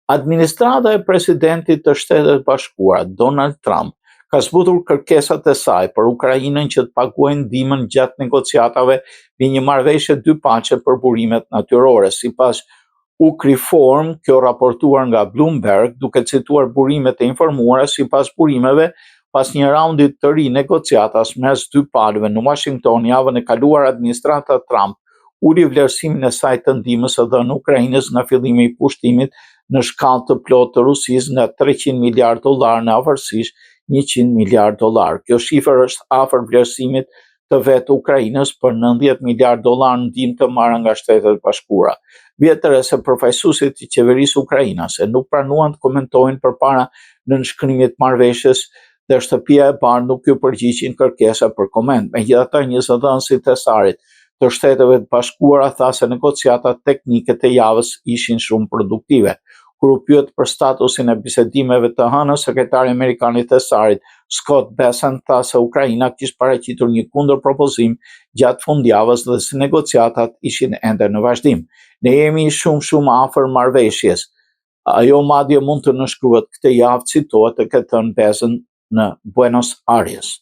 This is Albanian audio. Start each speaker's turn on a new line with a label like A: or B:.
A: Administrata e presidentit të Shtetet Bashkuara, Donald Trump, ka zbutur kërkesat e saj për Ukrainën që të paguajë ndihmën gjatë negociatave mbi një marrëveshje dypaqe për burimet natyrore. Sipas Ukriform, kjo raportuar nga Bloomberg, duke cituar burimet e informuara, sipas burimeve, pas një raundi të ri negociatas mes dy palëve në Washington javën e kaluar, administrata Trump uli vlerësimin e saj të ndihmës së dhënë Ukrainës nga fillimi i pushtimit në shkallë të plotë të Rusisë nga $300 miliardë në afërsisht $100 miliardë. Kjo shifër është afër vlerësimit të vetë Ukrainës për $90 miliardë ndihmë të marrë nga Shtetet Bashkuara. Vjetër se përfaqësuesit e qeverisë ukrainase nuk pranuan të komentojnë përpara nënshkrimit të marrëveshjes dhe Shtëpia e Bardhë nuk u përgjigjen kërkesa për koment. Megjithatë, një zëdhënës i thesarit të Shteteve të Bashkuara tha se negociatat teknike të javës ishin shumë produktive. Kur u pyet për statusin e bisedimeve të hënës, sekretari amerikan i thesarit Scott Bessent tha se Ukraina kishte paraqitur një kundërpropozim gjatë fundjavës dhe se negociatat ishin ende në vazhdim. Ne jemi shumë afër marrëveshjes. Ajo madje mund të nënshkruhet këtë javë, citohet e këtë thënë Bessent në Buenos Aires.